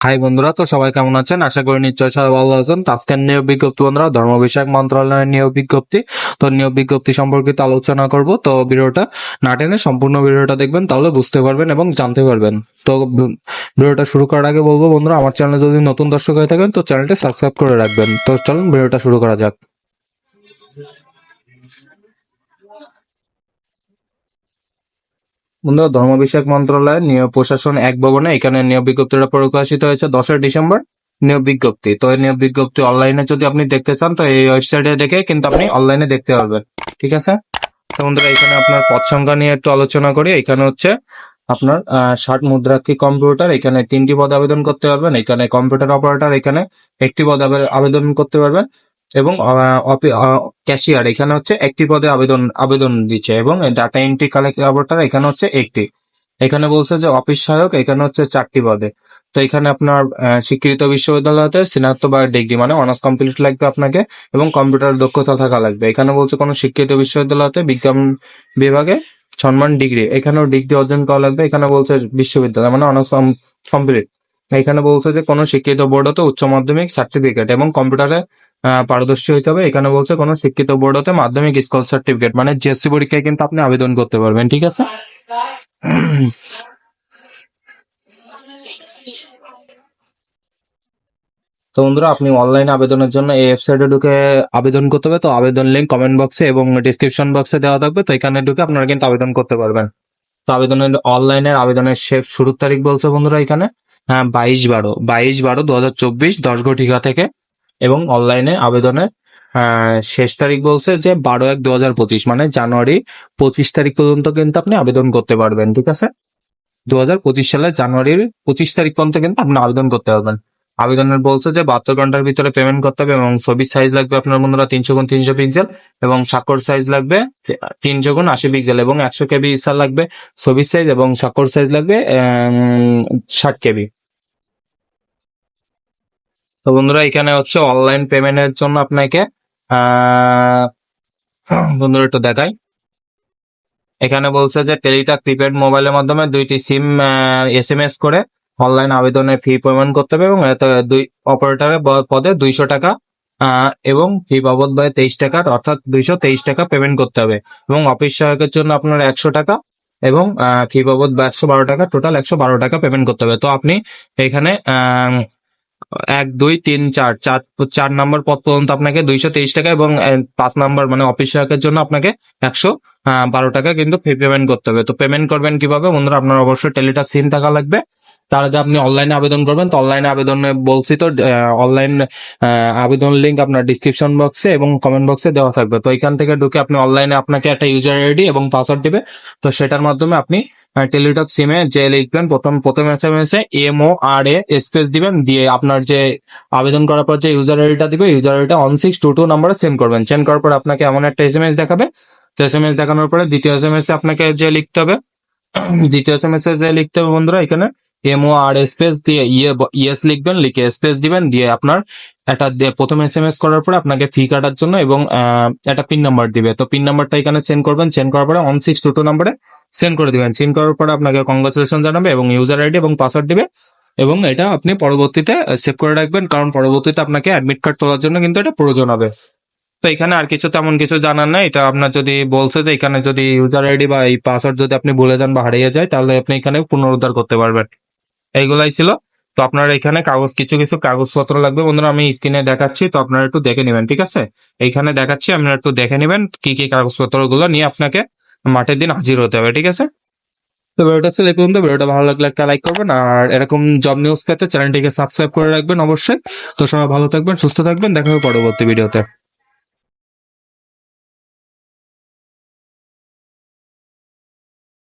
High বন্ধুরা, তো সবাই কেমন আছেন? আশা করি নিশ্চয়ই সবাই ভালো আছেন। তো আজকের নিয়োগ বিজ্ঞপ্তি বন্ধুরা, ধর্ম বিষয়ক মন্ত্রণালয়ের নিয়োগ বিজ্ঞপ্তি। তো নিয়োগ বিজ্ঞপ্তি সম্পর্কিত আলোচনা করব। তো ভিডিওটা না টেনে সম্পূর্ণ ভিডিওটা দেখবেন, তাহলে বুঝতে পারবেন এবং জানতে পারবেন। তো ভিডিওটা শুরু করার আগে বলবো বন্ধুরা, আমার চ্যানেলে যদি নতুন দর্শক হয়ে থাকেন তো চ্যানেলটি সাবস্ক্রাইব করে রাখবেন। তো চলুন ভিডিওটা শুরু করা যাক। বন্ধুরা, ধর্ম বিষয়ক মন্ত্রণালয়ের নিয়োগ প্রশাসন এক ভবনে এখানে নিয়োগ বিজ্ঞপ্তিটা প্রকাশিত হয়েছে 10 ডিসেম্বর। নিয়োগ বিজ্ঞপ্তি, তো এই নিয়োগ বিজ্ঞপ্তি অনলাইনে যদি আপনি দেখতে চান তো এই ওয়েবসাইটে দেখে কিন্তু আপনি অনলাইনে দেখতে পারবেন, ঠিক আছে। তো বন্ধুরা, এখানে আপনার পদ সংখ্যা নিয়ে একটু আলোচনা করি। এখানে হচ্ছে আপনার 60 মুদ্রাক্ষী কম্পিউটার, এখানে 3টি পদে আবেদন করতে পারবেন। এখানে কম্পিউটার অপারেটর, এখানে একটি পদে আবেদন করতে পারবেন। এবং ক্যাশিয়ার, এখানে হচ্ছে একটি পদে আবেদন আবেদন দিচ্ছে। এবং ডাটা এন্ট্রি কালেক্টর, এখানে হচ্ছে একটি। এখানে বলছে যে অফিস সহায়ক, এখানে হচ্ছে 4টি পদে। তো এখানে আপনার স্বীকৃত বিশ্ববিদ্যালয়তে স্নাতক বা ডিগ্রি মানে অনার্স কমপ্লিট লাগবে আপনাকে, এবং কম্পিউটার দক্ষতা থাকা লাগবে। এখানে বলছে কোনো স্বীকৃত বিশ্ববিদ্যালয়তে বিজ্ঞান বিভাগে সম্মান ডিগ্রি, এখানেও ডিগ্রি অর্জন করা লাগবে। এখানে বলছে বিশ্ববিদ্যালয় মানে অনার্স কমপ্লিট। এখানে বলছে যে কোনো শিক্ষিত বোর্ড হতে উচ্চ মাধ্যমিক সার্টিফিকেট এবং কম্পিউটারে পারদর্শী হইতে হবে। এখানে বলছে কোনো শিক্ষিত বোর্ড হতে মাধ্যমিক স্কুল সার্টিফিকেট মানে জেএসসি পরীক্ষায় কিন্তু আপনি আবেদন করতে পারবেন, ঠিক আছে। তো বন্ধুরা, আপনি অনলাইনে আবেদনের জন্য এই ওয়েবসাইটে ঢুকে আবেদন করতে হবে। তো আবেদন লিঙ্ক কমেন্ট বক্সে এবং ডিসক্রিপশন বক্সে দেওয়া থাকবে। তো এখানে ঢুকে আপনারা কিন্তু আবেদন করতে পারবেন। তো অনলাইনের আবেদনের শেষ শুরুর তারিখ বলছে বন্ধুরা এখানে 22/12/2024 10 ঘটিকা থেকে। এবং অনলাইনে আবেদনের শেষ তারিখ বলছে যে 12/1/2025 মানে জানুয়ারি 25 তারিখ পর্যন্ত কিন্তু আপনি আবেদন করতে পারবেন, ঠিক আছে। 2025 সালের জানুয়ারির 25 তারিখ পর্যন্ত কিন্তু আপনি আবেদন করতে পারবেন। আবেদনের বলছে যে 72 ঘন্টার ভিতরে পেমেন্ট করতে হবে। এবং ছবির সাইজ লাগবে আপনার বন্ধুরা 300x300 পিক্সেল, এবং স্বাক্ষর সাইজ লাগবে 300x80 পিক্সেল, এবং 100 কেবি ইসার লাগবে ছবির সাইজ, এবং স্বাক্ষর সাইজ লাগবে 60 কেবি। তো বন্ধুরা, এখানে হচ্ছে অনলাইন পেমেন্টের জন্য আপনাকে বন্ধুরা একটু দেখাই। এখানে বলছে যে টেলিটক প্রিপেড মোবাইলের মাধ্যমে 2টি সিম SMS করে অনলাইন আবেদনের ফি পেমেন্ট করতে হবে। এবং এতে দুই অপারেটরের পদে 200 টাকা এবং ফি বাবদ ব্যয় 23 টাকার, অর্থাৎ 223 টাকা পেমেন্ট করতে হবে। এবং অফিস সহায়কের জন্য আপনার 100 টাকা এবং ফি বাবদ 112 টাকা, টোটাল 112 টাকা পেমেন্ট করতে হবে। তো আপনি এখানে 1 2 3 4 নম্বর পদ পর্যন্ত আপনাকে 223 টাকা, এবং 5 নম্বর মানে অফিস সহায়কের জন্য আপনাকে 112 টাকা কিন্তু ফি পেমেন্ট করতে হবে। তো পেমেন্ট করবেন কিভাবে বন্ধুরা? আপনার অবশ্যই টেলিটক সিম থাকা লাগবে। তার আগে আপনি অনলাইনে আবেদন করবেন। তো অনলাইনে আবেদনে বলছি, তো অনলাইন আবেদন লিঙ্ক আপনার ডিসক্রিপশন বক্সে এবং কমেন্ট বক্সে দেওয়া থাকবে। তো এখান থেকে ঢুকে আপনি অনলাইনে আপনাকে একটা ইউজার আইডি এবং পাসওয়ার্ড দিবে। তো সেটার মাধ্যমে আপনি টেলিটক সিমে যে লিখবেন, প্রথম SMS এ MORA স্পেস দিবেন, দিয়ে আপনার যে আবেদন করার পর যে ইউজার আইডিটা দিবে, ইউজার আইডিটা 1622 নম্বরে সেন্ড করবেন। সেন্ড করার পর আপনাকে এমন একটা SMS দেখাবে। তো SMS দেখানোর পরে দ্বিতীয় SMS এ আপনাকে যে লিখতে হবে, দ্বিতীয় SMS এ যে লিখতে হবে বন্ধুরা, এখানে MORA স্পেস দিয়ে ইয়েস লিখবেন, লিখে স্পেস দিবেন, দিয়ে আপনার একটা প্রথম SMS করার পরে আপনাকে ফি কাটার জন্য এবং একটা পিন নাম্বার দিবে। তো পিন নাম্বারটা এখানে সেন্ড করবেন। সেন্ড করার পরে 1622 নম্বরে সেন্ড করে দিবেন। সেন্ড করার পরে আপনাকে কংগ্রাচুলেশন জানাবে এবং ইউজার আইডি এবং পাসওয়ার্ড দিবে। এবং এটা আপনি পরবর্তীতে সেভ করে রাখবেন, কারণ পরবর্তীতে আপনাকে অ্যাডমিট কার্ড তোলার জন্য কিন্তু এটা প্রয়োজন হবে। তো এখানে আর কিছু তেমন কিছু জানার নাই। এটা আপনার যদি বলছে যে এখানে যদি ইউজার আইডি বা এই পাসওয়ার্ড যদি আপনি ভুলে যান বা হারিয়ে যায়, তাহলে আপনি এখানে পুনরুদ্ধার করতে পারবেন। এইগুলাই ছিল। তো আপনার এখানে কিছু কিছু কাগজপত্র লাগবে বন্ধুরা, আমি স্ক্রিনে দেখাচ্ছি, তো আপনারা একটু দেখে নেবেন, ঠিক আছে। এইখানে দেখাচ্ছি, আপনারা একটু দেখে নেবেন কি কি কাগজপত্র গুলো নিয়ে আপনাকে মাঠের দিন হাজির হতে হবে, ঠিক আছে। তো ভিডিওটা ছিল এই পর্যন্ত। ভিডিওটা ভালো লাগলে একটা লাইক করবেন, আর এরকম জব নিউজ পেতে চ্যানেলটিকে সাবস্ক্রাইব করে রাখবেন অবশ্যই। তো সবাই ভালো থাকবেন, সুস্থ থাকবেন, দেখা হবে পরবর্তী ভিডিওতে।